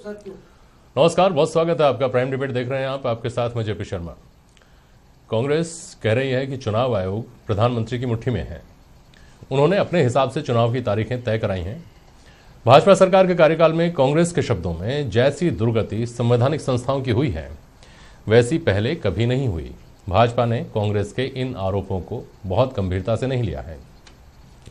नमस्कार, बहुत स्वागत है आपका। प्राइम डिबेट देख रहे हैं आप, आपके साथ मैं जेपी शर्मा। कांग्रेस कह रही है कि चुनाव आयोग प्रधानमंत्री की मुट्ठी में है। उन्होंने अपने हिसाब से चुनाव की तारीखें तय कराई हैं। भाजपा सरकार के कार्यकाल में कांग्रेस के शब्दों में जैसी दुर्गति संवैधानिक संस्थाओं की हुई है वैसी पहले कभी नहीं हुई। भाजपा ने कांग्रेस के इन आरोपों को बहुत गंभीरता से नहीं लिया है।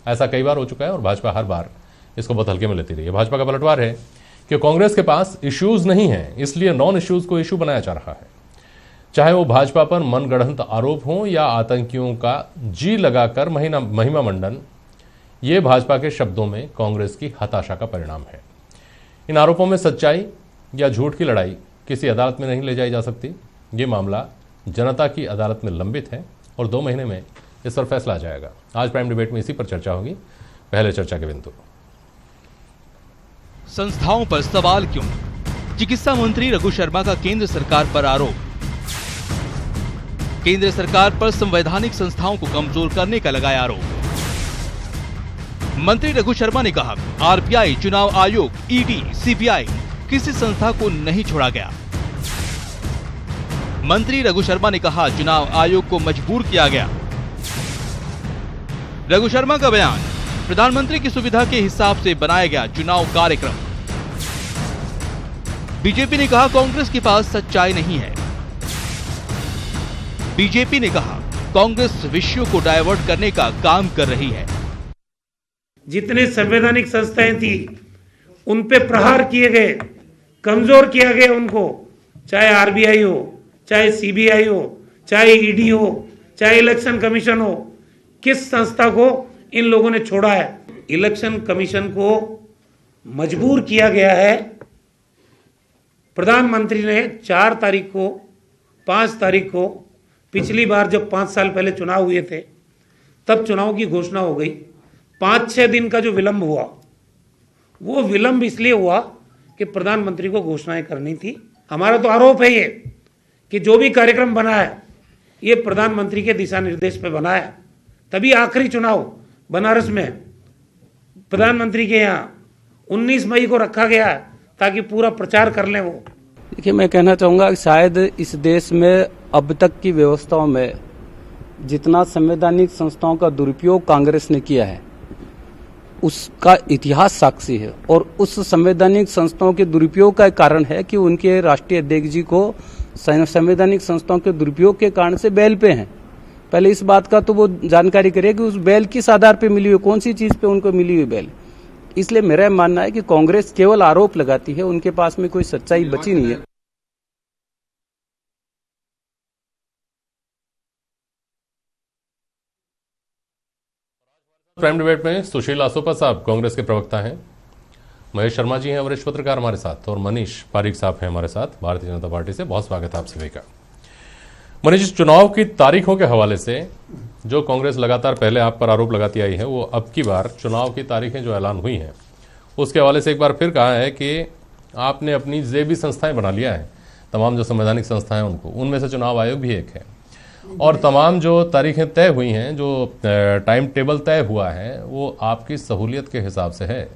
ऐसा कई बार हो चुका है और भाजपा हर बार इसको बहुत हल्के में लेती रही है। भाजपा का पलटवार है कि कांग्रेस के पास इश्यूज नहीं है, इसलिए नॉन इश्यूज को इशू बनाया जा रहा है। चाहे वो भाजपा पर मनगढ़ंत आरोप हो या आतंकियों का जी लगाकर महिमा मंडन, ये भाजपा के शब्दों में कांग्रेस की हताशा का परिणाम है। इन आरोपों में सच्चाई या झूठ की लड़ाई किसी अदालत में नहीं ले जाई जा सकती। ये मामला जनता की अदालत में लंबित है और 2 महीने में इस पर फैसला आ जाएगा। आज प्राइम डिबेट में इसी पर चर्चा होगी। पहले चर्चा के बिंदु। संस्थाओं पर सवाल क्यों? चिकित्सा मंत्री रघु शर्मा का केंद्र सरकार पर आरोप। केंद्र सरकार पर संवैधानिक संस्थाओं को कमजोर करने का लगाया आरोप। मंत्री रघु शर्मा ने कहा, आरबीआई, चुनाव आयोग, ईडी, सीबीआई किसी संस्था को नहीं छोड़ा गया। मंत्री रघु शर्मा ने कहा, चुनाव आयोग को मजबूर किया गया। रघु शर्मा का बयान, प्रधानमंत्री की सुविधा के हिसाब से बनाया गया चुनाव कार्यक्रम। बीजेपी ने कहा, कांग्रेस के पास सच्चाई नहीं है। बीजेपी ने कहा, कांग्रेस विषयों को डायवर्ट करने का काम कर रही है। जितने संवैधानिक संस्थाएं थी उन पे प्रहार किए गए, कमजोर किया गया उनको, चाहे आरबीआई हो, चाहे सीबीआई हो, चाहे ईडी हो, चाहे इलेक्शन कमीशन हो। किस संस्था को इन लोगों ने छोड़ा है? इलेक्शन कमीशन को मजबूर किया गया है। प्रधानमंत्री ने 4 तारीख को, 5 तारीख को, पिछली बार जब 5 साल पहले चुनाव हुए थे तब चुनाव की घोषणा हो गई। 5-6 दिन का जो विलंब हुआ, वो विलंब इसलिए हुआ कि प्रधानमंत्री को घोषणाएं करनी थी। हमारा तो आरोप है ये कि जो भी कार्यक्रम बना है ये प्रधानमंत्री के दिशा निर्देश पे बना है। तभी आखिरी चुनाव बनारस में प्रधानमंत्री के यहाँ 19 मई को रखा गया ताकि पूरा प्रचार कर लें वो। देखिए, मैं कहना चाहूंगा कि शायद इस देश में अब तक की व्यवस्थाओं में जितना संवैधानिक संस्थाओं का दुरुपयोग कांग्रेस ने किया है उसका इतिहास साक्षी है। और उस संवैधानिक संस्थाओं के दुरुपयोग का कारण है कि उनके राष्ट्रीय अध्यक्ष जी को संवैधानिक संस्थाओं के दुरुपयोग के कारण से बेल पे हैं। पहले इस बात का तो वो जानकारी करिए कि उस बेल किस आधार पे मिली हुई, कौन सी चीज पे उनको मिली हुई बेल। इसलिए मेरा मानना है कि कांग्रेस केवल आरोप लगाती है, उनके पास में कोई सच्चाई बची नहीं है। प्राइम डिबेट में सुशील आसोपा साहब कांग्रेस के प्रवक्ता हैं, महेश शर्मा जी हैं वरिष्ठ पत्रकार हमारे साथ, और मनीष पारीक साहब हैं हमारे साथ भारतीय जनता पार्टी से। बहुत स्वागत है आप सभी का। मनीष, चुनाव की तारीखों के हवाले से जो कांग्रेस लगातार पहले आप पर आरोप लगाती आई है, वो अब की बार चुनाव की तारीखें जो ऐलान हुई हैं उसके हवाले से एक बार फिर कहा है कि आपने अपनी जेबी संस्थाएं बना लिया है। तमाम जो संवैधानिक संस्थाएं उनको, उनमें से चुनाव आयोग भी एक है, और तमाम जो तारीखें तय हुई हैं, जो टाइम टेबल तय हुआ है, वो आपकी सहूलियत के हिसाब से है।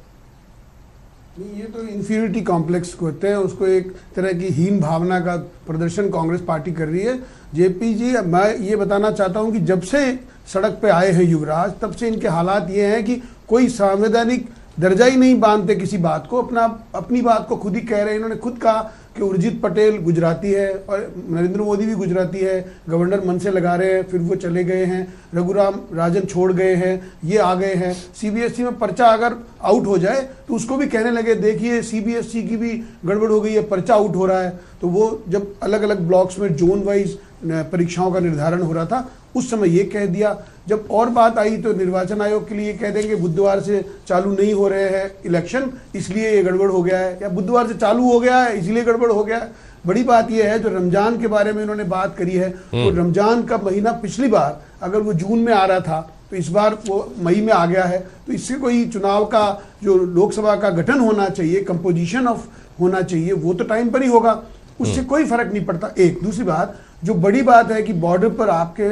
ये तो इंफीरियरिटी कॉम्प्लेक्स कहते हैं उसको, एक तरह की हीन भावना का प्रदर्शन कांग्रेस पार्टी कर रही है। जेपी जी, मैं ये बताना चाहता हूं कि जब से सड़क पे आए हैं युवराज, तब से इनके हालात ये हैं कि कोई संवैधानिक दर्जा ही नहीं बांधते किसी बात को। अपनी बात को खुद ही कह रहे हैं। इन्होंने खुद कहा कि उर्जित पटेल गुजराती है और नरेंद्र मोदी भी गुजराती है, गवर्नर मन से लगा रहे हैं, फिर वो चले गए हैं, रघुराम राजन छोड़ गए हैं, ये आ गए हैं। सीबीएसई में पर्चा अगर आउट हो जाए तो उसको भी कहने लगे, देखिए सीबीएसई की भी गड़बड़ हो गई है, पर्चा आउट हो रहा है। तो वो जब अलग अलग ब्लॉक्स में जोन वाइज परीक्षाओं का निर्धारण हो रहा था उस समय ये कह दिया। जब और बात आई तो निर्वाचन आयोग के लिए कह देंगे बुधवार से चालू नहीं हो रहे हैं इलेक्शन, इसलिए ये गड़बड़ हो गया है, या बुधवार से चालू हो गया है इसलिए गड़बड़ हो गया है। बड़ी बात यह है, जो रमजान के बारे में इन्होंने बात करी है, तो रमजान का महीना पिछली बार अगर वो जून में आ रहा था तो इस बार वो मई में आ गया है। तो इससे कोई चुनाव का जो लोकसभा का गठन होना चाहिए, कंपोजिशन ऑफ होना चाहिए, वो तो टाइम पर ही होगा, उससे कोई फर्क नहीं पड़ता। एक दूसरी बात, जो बड़ी बात है कि बॉर्डर पर आपके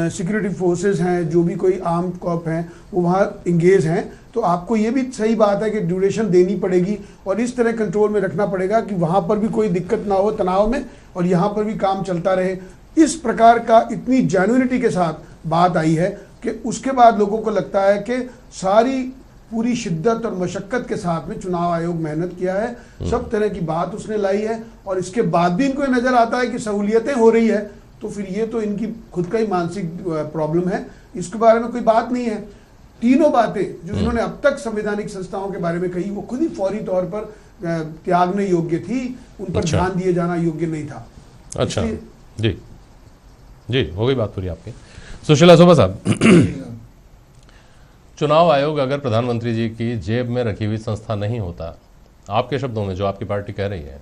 सिक्योरिटी फोर्सेस हैं, जो भी कोई आर्म कॉप हैं वो वहाँ इंगेज हैं, तो आपको ये भी सही बात है कि ड्यूरेशन देनी पड़ेगी और इस तरह कंट्रोल में रखना पड़ेगा कि वहाँ पर भी कोई दिक्कत ना हो तनाव में और यहाँ पर भी काम चलता रहे। इस प्रकार का इतनी जेन्युइनिटी के साथ बात आई है कि उसके बाद लोगों को लगता है कि सारी पूरी शिद्दत और मशक्कत के साथ में चुनाव आयोग मेहनत किया है, सब तरह की बात उसने लाई है और इसके बाद भी इनको नजर आता है कि सहूलियतें हो रही है, तो फिर ये तो इनकी खुद का ही मानसिक प्रॉब्लम है, इसके बारे में कोई बात नहीं है। तीनों बातें जो इन्होंने अब तक संवैधानिक संस्थाओं के बारे में कही वो खुद ही फौरी तौर पर त्यागने योग्य थी, उन पर ध्यान दिए जाना योग्य नहीं था। अच्छा, जी जी, हो गई बात पूरी आपकी। सुशीला सुबह साहब, चुनाव आयोग अगर प्रधानमंत्री जी की जेब में रखी हुई संस्था नहीं होता, आपके शब्दों में जो आपकी पार्टी कह रही है,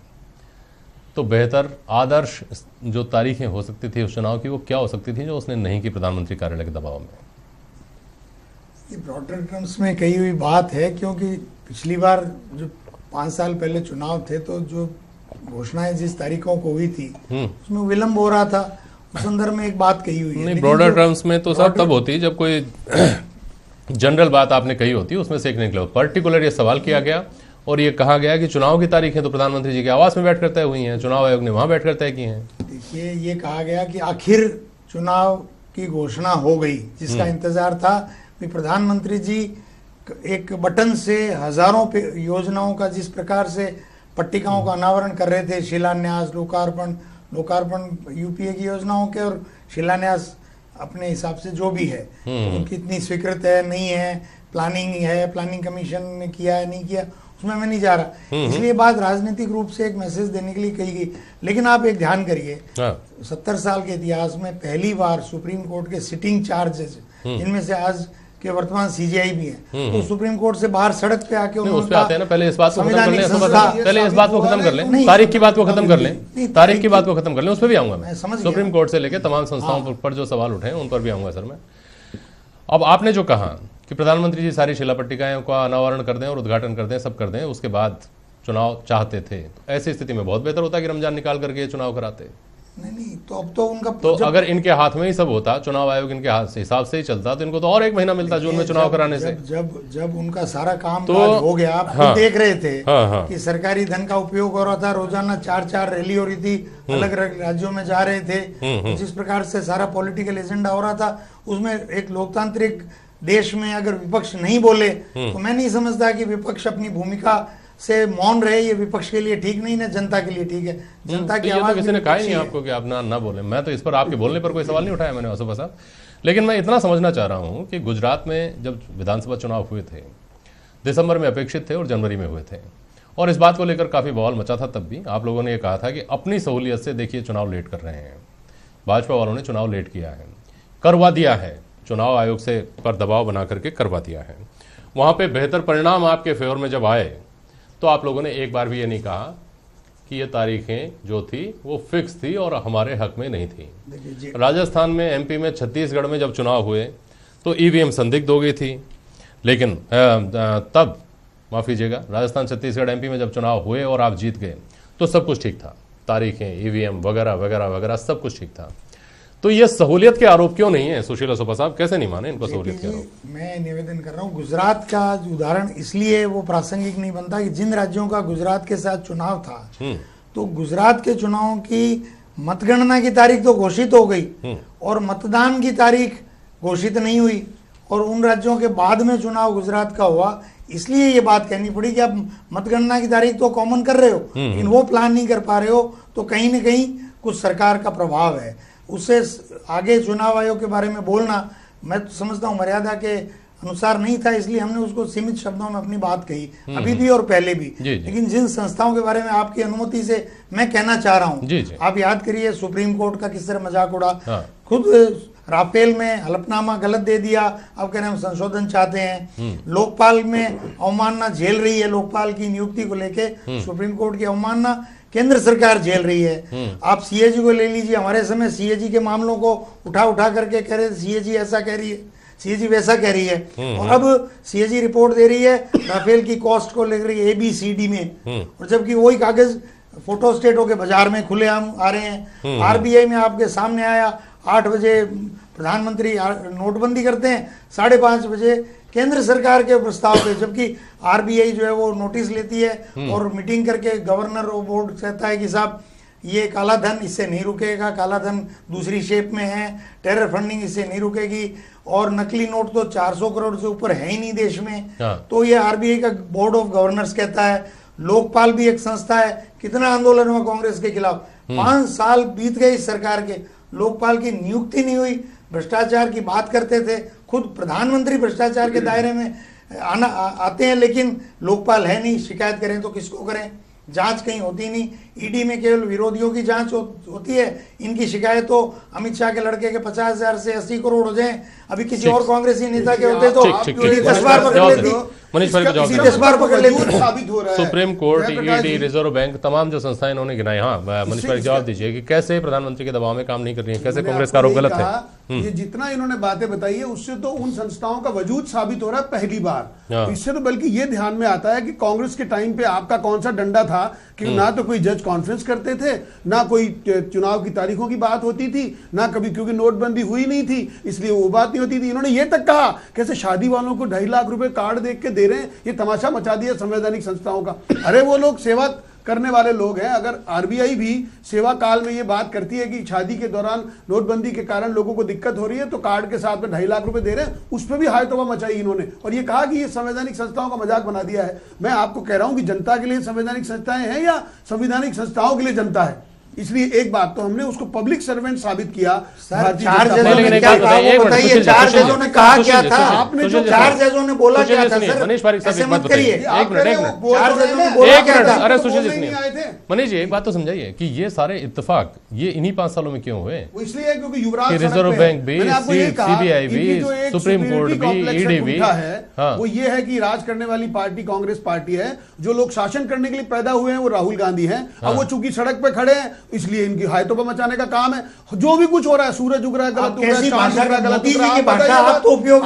तो बेहतर आदर्श जो तारीखें हो सकती थी उस चुनाव की वो क्या हो सकती थी जो उसने नहीं की प्रधानमंत्री कार्यालय के दबाव में? ये ब्रॉडर टर्म्स में कही हुई बात है, क्योंकि पिछली बार जो 5 साल पहले चुनाव थे तो जो घोषणाएं जिस तारीखों को हुई थी उसमें विलंब हो रहा था, उस संदर्भ में एक बात कही हुई है। नहीं, ब्रॉडर टर्म्स में तो सब तब होती जब कोई जनरल बात आपने कही होती, उसमें से एक निकले। पर्टिकुलर ये सवाल किया गया और ये कहा गया कि चुनाव की तारीखें तो प्रधानमंत्री जी के आवास में बैठकर तय हुई हैं, चुनाव आयोग ने वहां बैठकर तय की हैं। देखिए, ये कहा गया कि आखिर चुनाव की घोषणा हो गई, जिसका इंतजार था। प्रधानमंत्री जी एक बटन से हजारों योजनाओं का जिस प्रकार से पट्टिकाओं का अनावरण कर रहे थे, शिलान्यास, लोकार्पण यूपीए की योजनाओं के और शिलान्यास अपने हिसाब से जो भी है, तो उनकी इतनी स्वीकृत है नहीं है, प्लानिंग कमीशन ने किया है नहीं किया, उसमें मैं नहीं जा रहा। इसलिए बात राजनीतिक रूप से एक मैसेज देने के लिए कही गई। लेकिन आप एक ध्यान करिए, 70 साल के इतिहास में पहली बार सुप्रीम कोर्ट के सिटिंग चार्जेस, जिनमें से आज के वर्तमान सीजीआई भी है, तो सुप्रीम कोर्ट से बाहर सड़क पे आके उस पे आते हैं ना। पहले इस बात को खत्म कर लें, तारीख की बात को खत्म कर लें, उस पर भी आऊंगा मैं। सुप्रीम कोर्ट से लेकर तमाम संस्थाओं पर जो सवाल उठे उन पर भी आऊंगा सर मैं। अब आपने जो कहा कि प्रधानमंत्री जी सारी शिला पट्टिकाओं का अनावरण कर दें और उद्घाटन कर दें, सब कर दें, उसके बाद चुनाव चाहते थे, तो ऐसी स्थिति में बहुत बेहतर होता कि रमजान निकाल करके चुनाव कराते। नहीं, तो अब तो उनका तो अगर इनके हाथ में ही सब होता, चुनाव आयोग इनके हाथ से हिसाब से ही चलता, तो इनको तो और 1 महीना मिलता जून में चुनाव कराने से। जब उनका सारा काम तो हो गया, आप देख रहे थे कि सरकारी धन का उपयोग हो रहा था, रोजाना 4 रैली हो रही थी, अलग अलग राज्यों में जा रहे थे, जिस प्रकार से सारा पॉलिटिकल एजेंडा हो रहा था, उसमें एक लोकतांत्रिक देश में अगर विपक्ष नहीं बोले तो मैं नहीं समझता कि विपक्ष अपनी भूमिका से मौन रहे। ये विपक्ष के लिए ठीक नहीं, ना जनता के लिए ठीक है। जनता की आवाज किसी ने कहा ही नहीं आपको कि आप ना बोले। मैं तो इस पर आपके बोलने पर कोई सवाल नहीं उठाया मैंने असुफा साहब, लेकिन मैं इतना समझना चाह रहा हूं कि गुजरात में जब विधानसभा चुनाव हुए थे, दिसंबर में अपेक्षित थे और जनवरी में हुए थे, और इस बात को लेकर काफी बवाल मचा था। तब भी आप लोगों ने यह कहा था कि अपनी सहूलियत से देखिए चुनाव लेट कर रहे हैं। भाजपा वालों ने चुनाव लेट किया है, करवा दिया है, चुनाव आयोग से पर दबाव बना करके करवा दिया है। वहां पे बेहतर परिणाम आपके फेवर में जब आए तो आप लोगों ने एक बार भी ये नहीं कहा कि ये तारीखें जो थी वो फिक्स थी और हमारे हक में नहीं थी। राजस्थान में, एमपी में, छत्तीसगढ़ में जब चुनाव हुए तो ईवीएम संदिग्ध हो गई थी, लेकिन तब माफ कीजिएगा, राजस्थान, छत्तीसगढ़, एमपी में जब चुनाव हुए और आप जीत गए तो सब कुछ ठीक था, तारीखें, ईवीएम वगैरह वगैरह वगैरह सब कुछ ठीक था। तो ये सहूलियत के आरोप क्यों नहीं है? सुशीला सुपा साहब कैसे नहीं माने इनको सहूलियत के आरोप? मैं निवेदन कर रहा हूँ, गुजरात का उदाहरण इसलिए वो प्रासंगिक नहीं बनता कि जिन राज्यों का गुजरात के साथ चुनाव था, तो गुजरात के चुनावों की मतगणना की तारीख तो घोषित हो गई और मतदान की तारीख घोषित नहीं हुई, और उन राज्यों के बाद में चुनाव गुजरात का हुआ। इसलिए ये बात कहनी पड़ी कि आप मतगणना की तारीख तो कॉमन कर रहे हो, लेकिन वो प्लान नहीं कर पा रहे हो, तो कहीं न कहीं कुछ सरकार का प्रभाव है। उससे आगे चुनाव आयोग के बारे में बोलना मैं तो समझता हूँ मर्यादा के अनुसार नहीं था, इसलिए हमने उसको सीमित शब्दों में अपनी बात कही, अभी भी और पहले भी। लेकिन जिन संस्थाओं के बारे में आपकी अनुमति से मैं कहना चाह रहा हूँ, आप याद करिए सुप्रीम कोर्ट का किस तरह मजाक उड़ा। खुद राफेल में हलफनामा गलत दे दिया, अब कह रहे हैं हम संशोधन चाहते हैं। लोकपाल में अवमानना झेल रही है, लोकपाल की नियुक्ति को लेके सुप्रीम कोर्ट की अवमानना केंद्र सरकार झेल रही है। आप सीएजी को ले लीजिए, हमारे समय सीएजी के मामलों को उठा करके कह रहे सीएजी ऐसा कह रही है, सीएजी वैसा कह रही है, और अब सीएजी रिपोर्ट दे रही है राफेल की कॉस्ट को लेकर ABCD में, और जबकि वही कागज फोटो स्टेट होके बाजार में खुलेआम आ रहे हैं। आरबीआई में आपके सामने आया 8 बजे प्रधानमंत्री नोटबंदी करते हैं, 5:30 बजे केंद्र सरकार के प्रस्ताव पे, जबकि आरबीआई जो है वो नोटिस लेती है और मीटिंग करके गवर्नर और बोर्ड कहता है कि साहब ये काला धन इससे नहीं रुकेगा, काला धन दूसरी शेप में है, टेरर फंडिंग इससे नहीं रुकेगी, और नकली नोट तो 400 करोड़ से ऊपर है ही नहीं देश में। तो ये आरबीआई का बोर्ड ऑफ गवर्नर्स कहता है। लोकपाल भी एक संस्था है, कितना आंदोलन हुआ कांग्रेस के खिलाफ, 5 साल बीत गए इस सरकार के, लोकपाल की नियुक्ति नहीं हुई, भ्रष्टाचार की बात करते थे, खुद प्रधानमंत्री भ्रष्टाचार के दायरे में आते हैं, लेकिन लोकपाल है नहीं, शिकायत करें तो किसको करें, जांच कहीं होती नहीं। ईडी में केवल विरोधियों की जांच होती है, इनकी शिकायत तो अमित शाह के लड़के के 50,000 से 80 करोड़ हो जाएं, अभी किसी और कांग्रेसी नेता के होते तो 10 बार पकड़ लेती। मनीष भाई को जवाब 10 बार पकड़ लेती। साबित हो रहा है supreme court, ED, reserve bank, तमाम जो संस्थाएं इन्होंने गिनाई। हाँ, मनीष भाई जवाब दीजिए कि कैसे प्रधानमंत्री के दबाव में काम नहीं कर रही है, कैसे कांग्रेस का आरोप गलत है। ये जितना इन्होंने बातें बताई है उससे तो उन संस्थाओं का वजूद साबित हो रहा है पहली बार। इससे तो बल्कि ये ध्यान में आता है कि कांग्रेस के टाइम पे आपका कौन सा डंडा था कि ना तो कोई जज कॉन्फ्रेंस करते थे, ना कोई चुनाव की तारीखों की बात होती थी, ना कभी, क्योंकि नोटबंदी हुई नहीं थी इसलिए वो बात नहीं होती थी। इन्होंने ये तक कहा कैसे शादी वालों को 2.5 लाख रुपए कार्ड देख के दे रहे हैं, ये तमाशा मचा दिया संवैधानिक संस्थाओं का। अरे वो लोग सेवा करने वाले लोग हैं। अगर आरबीआई भी सेवा काल में ये बात करती है कि शादी के दौरान नोटबंदी के कारण लोगों को दिक्कत हो रही है तो कार्ड के साथ में 2.5 लाख रुपए दे रहे हैं, उस पर भी हाय तौबा मचाई इन्होंने और ये कहा कि ये संवैधानिक संस्थाओं का मजाक बना दिया है। मैं आपको कह रहा हूं कि जनता के लिए संवैधानिक संस्थाएं हैं या संवैधानिक संस्थाओं के लिए जनता है। इसलिए एक बात तो हमने उसको पब्लिक सर्वेंट साबित किया। 4 जजों ने क्या कहा वो बताइए, 4 जजों ने कहा क्या था, आपने जो 4 जजों ने बोला क्या था सर, मनीष पारिक साहब ऐसे एक बात मत करिए। बताइए, एक मिनट 4 जजों ने बोला क्या था। अरे सुशील जी सुनिए, मनीष जी एक बात तो समझाइए कि ये सारे इत्तेफाक ये इन्हीं 5 सालों में क्यों हुए? इसलिए क्योंकि युवराज रिजर्व बैंक भी, सीबीआई भी, सुप्रीम कोर्ट भी, ईडी भी है, वो ये है कि राज करने वाली पार्टी कांग्रेस पार्टी है, जो लोग शासन करने के लिए पैदा हुए हैं वो राहुल गांधी हैं। अब वो चूंकि सड़क पे खड़े हैं इसलिए इनकी हायतोबा मचाने का काम है। जो भी कुछ हो रहा है, सूरज उग रहा है गलत उग रहा है, चांद उग रहा है गलत उग रहा है, आप तो उपयोग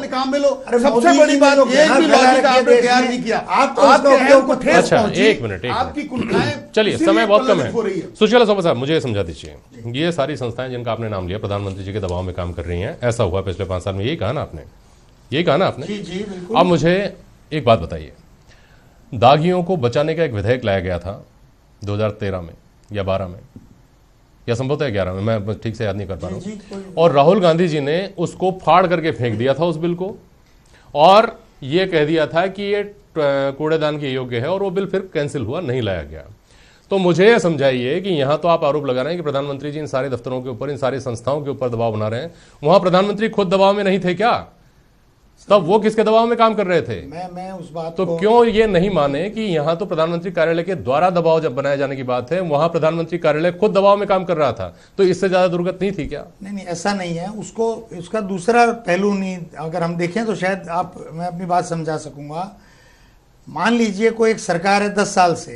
काम में लो। सबसे बड़ी बात एक भी लॉजिक आपने तैयार नहीं किया, आपके उपयोग को ठेस पहुंची। एक मिनट आपकी कुंठाएं, चलिए समय बहुत कम है। सुशील साहब मुझे ये समझा दीजिए, ये सारी संस्थाएं जिनका आपने नाम लिया प्रधानमंत्री जी के दबाव में काम कर रही हैं, ऐसा हुआ पिछले 5 साल में, यही कहा ना आपने, यही कहा ना आपने? जी बिल्कुल। अब मुझे एक बात बताइए, दागियों को बचाने का एक विधेयक लाया गया था 2013 में या 12 में या संभवतः 11 में, मैं ठीक से याद नहीं कर पा रहा हूं, और राहुल गांधी जी ने उसको फाड़ करके फेंक दिया था उस बिल को, और ये कह दिया था कि ये कूड़ेदान के योग्य है, और वो बिल फिर कैंसिल हुआ, नहीं लाया गया। तो मुझे यह समझाइए कि यहां तो आप आरोप लगा रहे हैं कि प्रधानमंत्री जी इन सारे दफ्तरों के ऊपर, इन सारी संस्थाओं के ऊपर दबाव बना रहे हैं, वहां प्रधानमंत्री खुद दबाव में नहीं थे क्या? तब वो किसके दबाव में काम कर रहे थे? मैं उस बात तो क्यों ये नहीं माने कि यहां तो प्रधानमंत्री कार्यालय के द्वारा दबाव जब बनाए जाने की बात है, वहां प्रधानमंत्री कार्यालय खुद दबाव में काम कर रहा था, तो इससे ज्यादा दुर्गत नहीं थी क्या? नहीं ऐसा नहीं है, उसको उसका दूसरा पहलू नहीं अगर हम देखें तो शायद मैं अपनी बात समझा सकूंगा। मान लीजिए कोई एक सरकार है 10 साल से,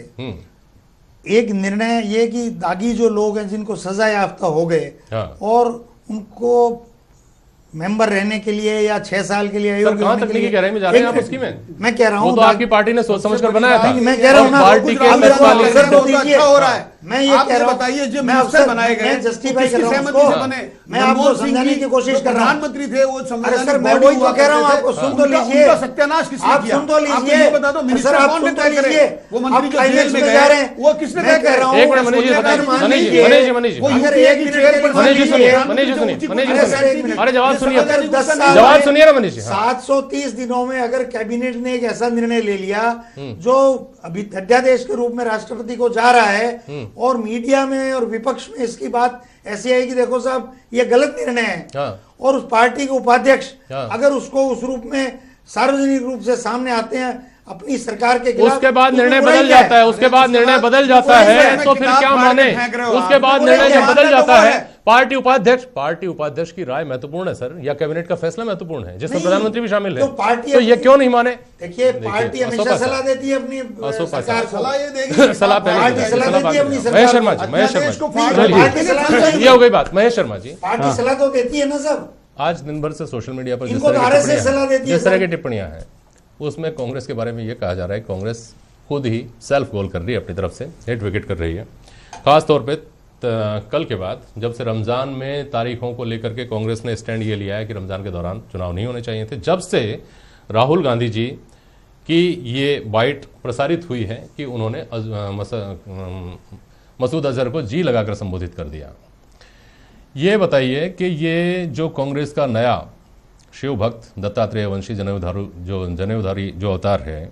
एक निर्णय ये कि दागी जो लोग हैं जिनको सजा याफ्ता हो गए और उनको मेंबर रहने के लिए या 6 साल के लिए अयोग्य होने के लिए कह रहे हैं, जा रहे हैं आप उसकी में? मैं कह रहा हूं वो तो आपकी पार्टी ने सोच समझकर बनाया था। मैं कह रहा हूं ना, पार्टी के अच्छा हो रहा है। मैं ये कह रहा हूं, बताइए जो मिनिस्टर बनाए गए जस्टिफाई कर रहा हूं, मैं आपको समझाने की कोशिश कर रहा हूं। प्रधानमंत्री थे वो, अरे सर मैं वही तो कह रहा हूं, आपको सुन तो लीजिए, सत्यानाश किसने आप किया? सुन तो लीजिए, बता दो सर आप सुन तो लीजिए, वो मंत्री जो जेल में जा रहे हैं वो किसने तय कर रहा हूं? एक मिनट मनीष जी, मनीष जी अगर एक मिनट मनीष जी सुनिए, अरे जवाब सुनिए ना मनीष जी। 730 दिनों में अगर कैबिनेट ने एक ऐसा निर्णय ले लिया जो अभी अध्यादेश के रूप में राष्ट्रपति को जा रहा है, और मीडिया में और विपक्ष में इसकी बात ऐसी आई कि देखो साहब ये गलत निर्णय है, और उस पार्टी के उपाध्यक्ष अगर उसको उस रूप में सार्वजनिक रूप से सामने आते हैं अपनी सरकार के खिलाफ, उसके बाद निर्णय बदल जाता है, उसके बाद निर्णय बदल जाता है, तो फिर क्या माने? उसके बाद निर्णय जब बदल जाता है, पार्टी उपाध्यक्ष की राय महत्वपूर्ण है सर, या कैबिनेट का फैसला महत्वपूर्ण है जिसमें प्रधानमंत्री भी शामिल है, तो ये क्यों नहीं माने? देखिए पार्टी हमेशा सलाह देती है अपनी सरकार को, सलाह महेश शर्मा जी, ये हो गई बात। महेश शर्मा जी, पार्टी सलाह तो देती है ना सर। आज दिन भर से सोशल मीडिया पर जिस तरह की टिप्पणियां हैं उसमें कांग्रेस के बारे में यह कहा जा रहा है, कांग्रेस खुद ही सेल्फ गोल कर रही है, अपनी तरफ से हिट विकेट कर रही है। खास तौर पे कल के बाद जब से रमज़ान में तारीखों को लेकर के कांग्रेस ने स्टैंड ये लिया है कि रमज़ान के दौरान चुनाव नहीं होने चाहिए थे, जब से राहुल गांधी जी की ये बाइट प्रसारित हुई है कि उन्होंने मसूद अजहर को जी लगाकर संबोधित कर दिया। ये बताइए कि ये जो कांग्रेस का नया शिव भक्त दत्तात्रेय वंशी जनेऊधारी जो अवतार है,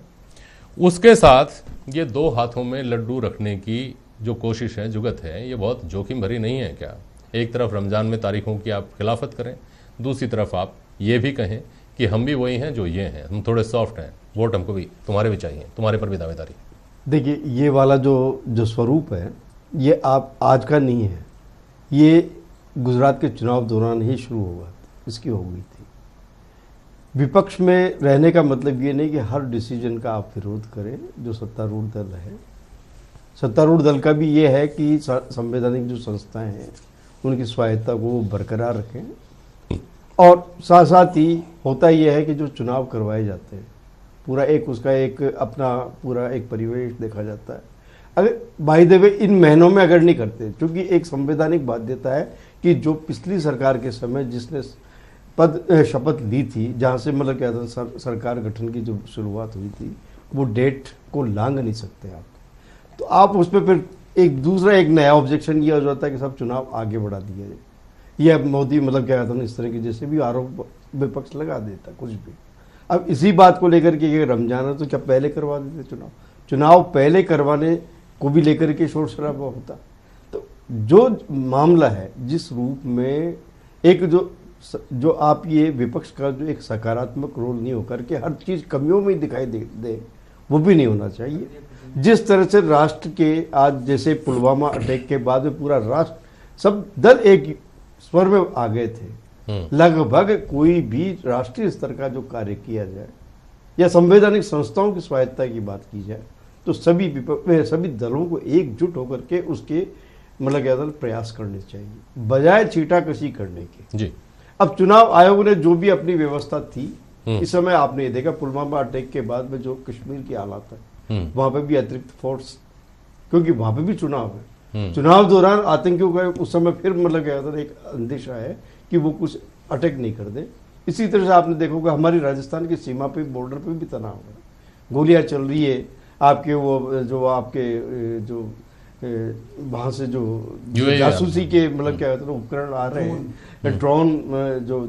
उसके साथ ये दो हाथों में लड्डू रखने की जो कोशिश है, जुगत है, ये बहुत जोखिम भरी नहीं है क्या? एक तरफ रमज़ान में तारीखों की आप खिलाफत करें, दूसरी तरफ आप ये भी कहें कि हम भी वही हैं जो ये हैं, हम थोड़े सॉफ्ट हैं, वोट हमको भी तुम्हारे भी चाहिए, तुम्हारे पर भी दावेदारी। देखिए, ये वाला जो स्वरूप है ये आप आज का नहीं है, ये गुजरात के चुनाव दौरान ही शुरू हुआ, इसकी हो गई थी। विपक्ष में रहने का मतलब ये नहीं कि हर डिसीजन का आप विरोध करें जो सत्तारूढ़ दल है। सत्तारूढ़ दल का भी ये है कि संवैधानिक जो संस्थाएं हैं उनकी स्वायत्ता को बरकरार रखें, और साथ साथ ही होता यह है कि जो चुनाव करवाए जाते हैं पूरा एक उसका एक अपना पूरा एक परिवेश देखा जाता है। अगर बाय द वे इन महीनों में अगर नहीं करते, क्योंकि एक संवैधानिक बाध्यता है कि जो पिछली सरकार के समय जिसने शपथ ली थी, जहाँ से मतलब क्या था सरकार गठन की जो शुरुआत हुई थी, वो डेट को लांघ नहीं सकते आप। तो आप उस पर फिर एक नया ऑब्जेक्शन ये हो जाता है कि सब चुनाव आगे बढ़ा दिया जाए। यह मोदी मतलब क्या कहता है इस तरह के जैसे भी आरोप विपक्ष लगा देता कुछ भी। अब इसी बात को लेकर के रमजान है तो क्या पहले करवा देते चुनाव पहले करवाने को भी लेकर के शोर शराबा होता। तो जो मामला है जिस रूप में एक जो आप ये विपक्ष का जो एक सकारात्मक रोल नहीं होकर के हर चीज़ कमियों में दिखाई दे वो भी नहीं होना चाहिए। जिस तरह से राष्ट्र के आज जैसे पुलवामा अटैक के बाद में पूरा राष्ट्र सब दल एक स्वर में आ गए थे, लगभग कोई भी राष्ट्रीय स्तर का जो कार्य किया जाए या संवैधानिक संस्थाओं की स्वायत्ता की बात की जाए तो सभी दलों को एकजुट होकर के उसके मतलब क्या प्रयास करने चाहिए बजाय छींटाकशी करने के। जी। अब चुनाव आयोग ने जो भी अपनी व्यवस्था थी, इस समय आपने ये देखा पुलवामा अटैक के बाद में जो कश्मीर की हालात है वहां पे भी अतिरिक्त फोर्स, क्योंकि वहां पे भी चुनाव है, चुनाव दौरान आतंकियों का उस समय फिर मतलब क्या था एक अंदेशा है कि वो कुछ अटैक नहीं कर दे। इसी तरह से आपने देखोगे हमारी राजस्थान की सीमा पे बॉर्डर पे भी तनाव है, गोलियां चल रही है, आपके वो जो आपके जो वहाँ से जो जासूसी के मतलब क्या कहते हैं उपकरण आ रहे हैं, ड्रोन जो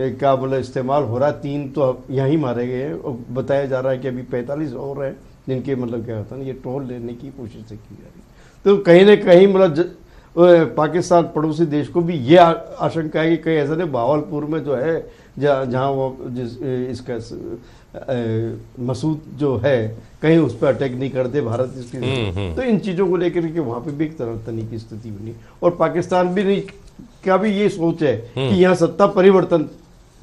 का मतलब इस्तेमाल हो रहा है, 3 तो यहीं मारे गए हैं और बताया जा रहा है कि अभी 45 और हैं जिनके मतलब क्या होता है ये टोल लेने की कोशिश की जा रही। तो कहीं ना कहीं मतलब पाकिस्तान पड़ोसी देश को भी ये आशंका है कि कहीं ऐसा नहीं भावलपुर में जो है जहाँ वो इसका मसूद जो है कहीं उस पर अटैक नहीं करते भारत इसकी। तो इन चीज़ों को लेकर के वहाँ पे भी एक तरह की स्थिति बनी और पाकिस्तान भी नहीं का भी ये सोच है कि यहाँ सत्ता परिवर्तन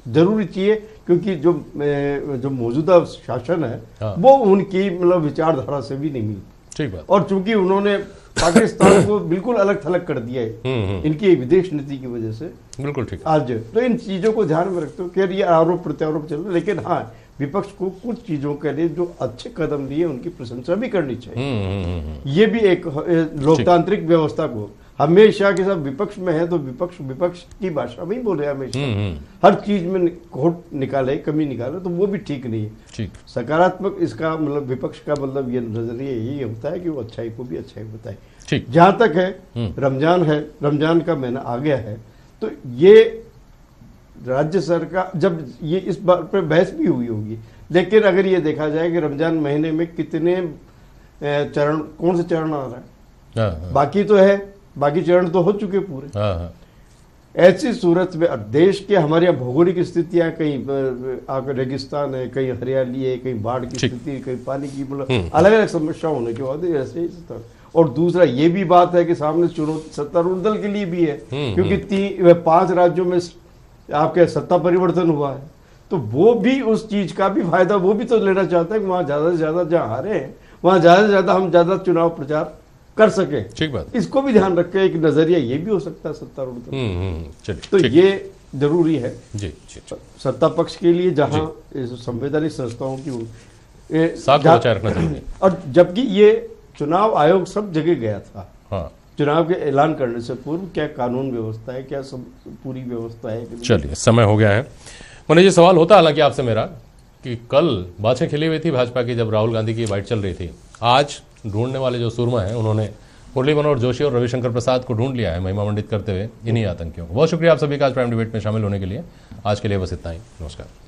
जरूरी चाहिए, क्योंकि जो मौजूदा शासन है वो उनकी मतलब विचारधारा से भी नहीं मिलती। ठीक बात। और चूंकि उन्होंने पाकिस्तान को बिल्कुल अलग थलग कर दिया है इनकी विदेश नीति की वजह से, बिल्कुल ठीक। आज तो इन चीजों को ध्यान में रखते हो कि ये आरोप प्रत्यारोप चल रहा है, लेकिन हाँ विपक्ष को कुछ चीजों के लिए जो अच्छे कदम लिए उनकी प्रशंसा भी करनी चाहिए। ये भी एक लोकतांत्रिक व्यवस्था को हमेशा के साथ विपक्ष में है तो विपक्ष की भाषा में ही बोले हमेशा, हर चीज में खोट निकाले कमी निकाले तो वो भी ठीक नहीं है। ठीक। सकारात्मक इसका मतलब विपक्ष का मतलब ये नजरिया यही होता है कि वो अच्छाई को भी अच्छाई बताए। ठीक। जहां तक है रमजान का महीना आ गया है तो ये राज्य सरकार जब ये इस बात पर बहस भी हुई होगी, लेकिन अगर ये देखा जाए कि रमजान महीने में कितने चरण कौन से चरण आ रहा है, बाकी तो है, बाकी चरण तो हो चुके पूरे। ऐसी सूरत में देश के हमारे यहाँ भौगोलिक स्थितियां कहीं रेगिस्तान है, कहीं हरियाली है, कहीं बाढ़ की स्थिति, कहीं पानी की मतलब अलग अलग समस्या होने के बाद ऐसे ही। और दूसरा ये भी बात है कि सामने चुनौती सत्तारूढ़ दल के लिए भी है, क्योंकि 5 राज्यों में आपके सत्ता परिवर्तन हुआ है तो वो भी उस चीज का भी फायदा वो भी तो लेना चाहता है कि वहां ज्यादा से ज्यादा जहां हारे हैं वहां ज्यादा से ज्यादा हम ज्यादा चुनाव प्रचार कर सके। ठीक बात। इसको भी ध्यान रख के एक नजरिया ये भी हो सकता है सत्तारूढ़ दल। तो ये जरूरी है जी। सत्ता पक्ष के लिए जहां संवैधानिक संस्थाओं की साख को बचाए रखना चाहिए। और जबकि ये चुनाव आयोग सब जगह गया था, हाँ, चुनाव के ऐलान करने से पूर्व क्या कानून व्यवस्था है, क्या सब पूरी व्यवस्था है। चलिए समय हो गया है। मनीष जी, सवाल होता हालांकि आपसे मेरा कि कल बातें खिली हुई थी भाजपा की जब राहुल गांधी की बाइट चल रही थी, आज ढूंढने वाले जो सुरमा हैं उन्होंने मुरली मनोहर जोशी और रविशंकर प्रसाद को ढूंढ लिया है महिमा मंडित करते हुए इन्हीं आतंकियों को। बहुत शुक्रिया आप सभी का आज प्राइम डिबेट में शामिल होने के लिए। आज के लिए बस इतना ही, नमस्कार।